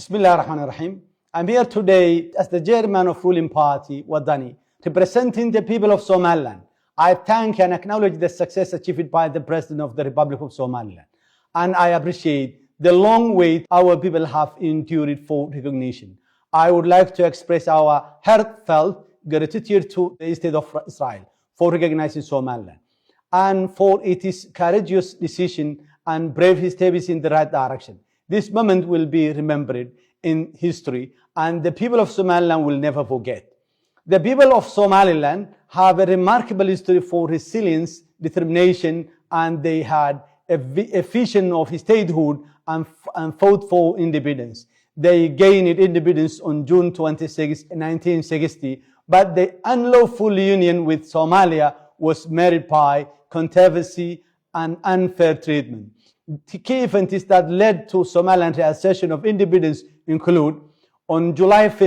Bismillahirrahmanirrahim. I'm here today as the chairman of ruling party, Waddani, representing the people of Somaliland. I thank and acknowledge the success achieved by the President of the Republic of Somaliland. And I appreciate the long wait our people have endured for recognition. I would like to express our heartfelt gratitude to the State of Israel for recognizing Somaliland and for its courageous decision and brave steps in the right direction. This moment will be remembered in history, and the people of Somaliland will never forget. The people of Somaliland have a remarkable history for resilience, determination, and they had a vision of statehood and fought for independence. They gained independence on June 26, 1960, but the unlawful union with Somalia was marred by controversy and unfair treatment. The key events that led to Somaliland's accession of independence include: on July 5,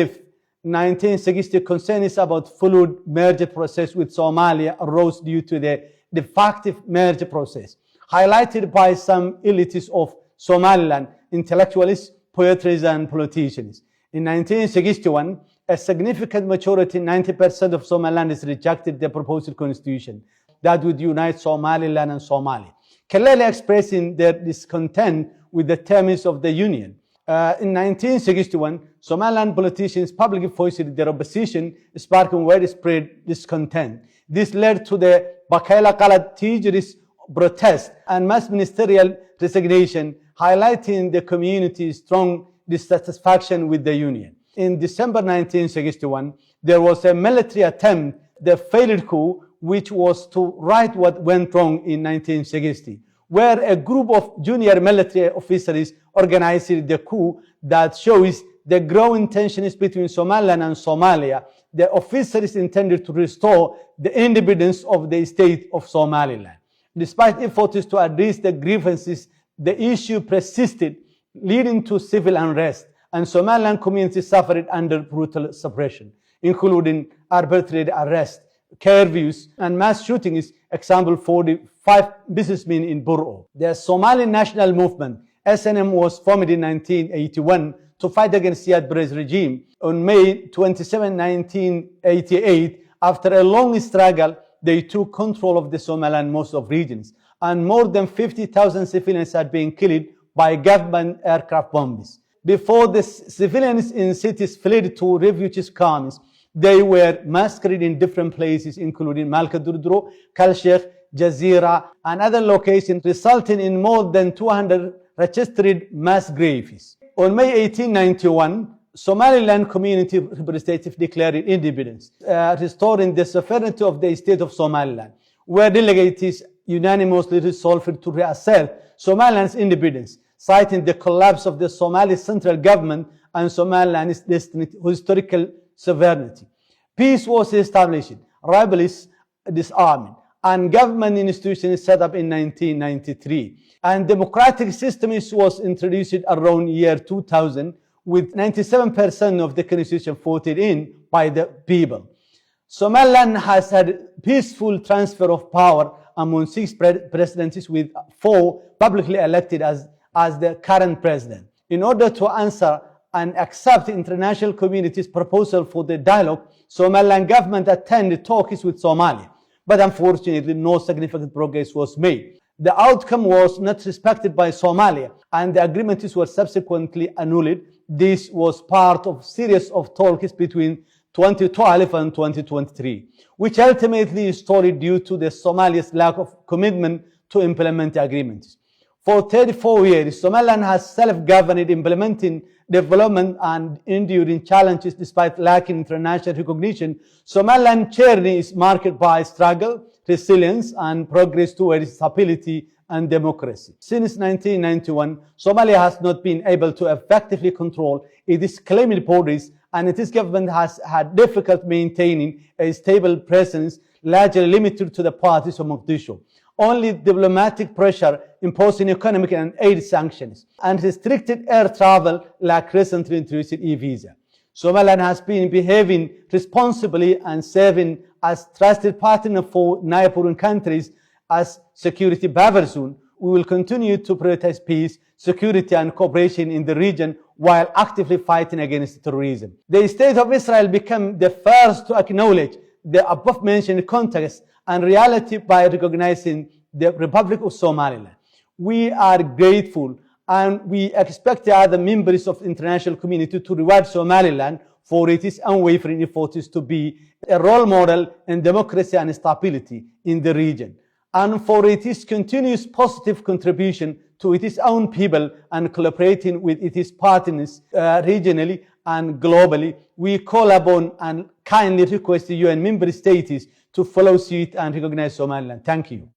1960, concerns about full merger process with Somalia arose due to the defective merger process, highlighted by some elites of Somaliland, intellectuals, poets, and politicians. In 1961, a significant majority, 90% of Somalilanders, rejected the proposed constitution that would unite Somaliland and Somalia, clearly expressing their discontent with the terms of the union. In 1961, Somaliland politicians publicly voiced their opposition, sparking widespread discontent. This led to the baaqay teachers' protest and mass ministerial resignation, highlighting the community's strong dissatisfaction with the union. In December 1961, there was a military attempt, the failed coup, which was to right what went wrong in 1960, where a group of junior military officers organized the coup that shows the growing tensions between Somaliland and Somalia. The officers intended to restore the independence of the state of Somaliland. Despite efforts to address the grievances, the issue persisted, leading to civil unrest, and Somaliland community suffered under brutal suppression, including arbitrary arrest, curfews, and mass shootings. Example, 45 businessmen in Bur'o. The Somali National Movement, SNM, was formed in 1981 to fight against Siad Barre's regime. On May 27, 1988, after a long struggle, they took control of the Somaliland most of regions, and more than 50,000 civilians had been killed by government aircraft bombs. Before the civilians in cities fled to refugees camps, they were massacred in different places, including Malka Durduro, Kalshekh, Jazeera, and other locations, resulting in more than 200 registered mass graves. On May 18, 1991, Somaliland community representatives declared independence, restoring the sovereignty of the state of Somaliland, where delegates unanimously resolved to reassert Somaliland's independence, citing the collapse of the Somali central government and Somaliland's historical sovereignty. Peace was established, rebels disarmed, and government institutions set up in 1993. And democratic system was introduced around year 2000, with 97% of the constitution voted in by the people. Somaliland has had peaceful transfer of power among 6 presidents, with 4 publicly elected as the current president. In order to answer and accept the international community's proposal for the dialogue, Somaliland government attended talks with Somalia, but unfortunately no significant progress was made. The outcome was not respected by Somalia, and the agreements were subsequently annulled. This was part of a series of talks between 2012 and 2023, which ultimately stalled due to the Somalia's lack of commitment to implement the agreements. For 34 years, Somaliland has self-governed, implementing development and enduring challenges despite lacking international recognition. Somaliland's journey is marked by struggle, resilience, and progress towards stability and democracy. Since 1991, Somalia has not been able to effectively control its claimed borders, and its government has had difficulty maintaining a stable presence, largely limited to the parties of Mogadishu. Only diplomatic pressure, imposing economic and aid sanctions, and restricted air travel like recently introduced e-visa. Somaliland has been behaving responsibly and serving as trusted partner for neighboring countries as security buffer zone. We will continue to prioritize peace, security and cooperation in the region while actively fighting against terrorism. The State of Israel became the first to acknowledge the above-mentioned context and reality by recognizing the Republic of Somaliland. We are grateful and we expect the other members of the international community to reward Somaliland for its unwavering efforts to be a role model in democracy and stability in the region, and for its continuous positive contribution to its own people and collaborating with its partners regionally and globally. We call upon and kindly request the UN member states to follow suit and recognize Somaliland. Thank you.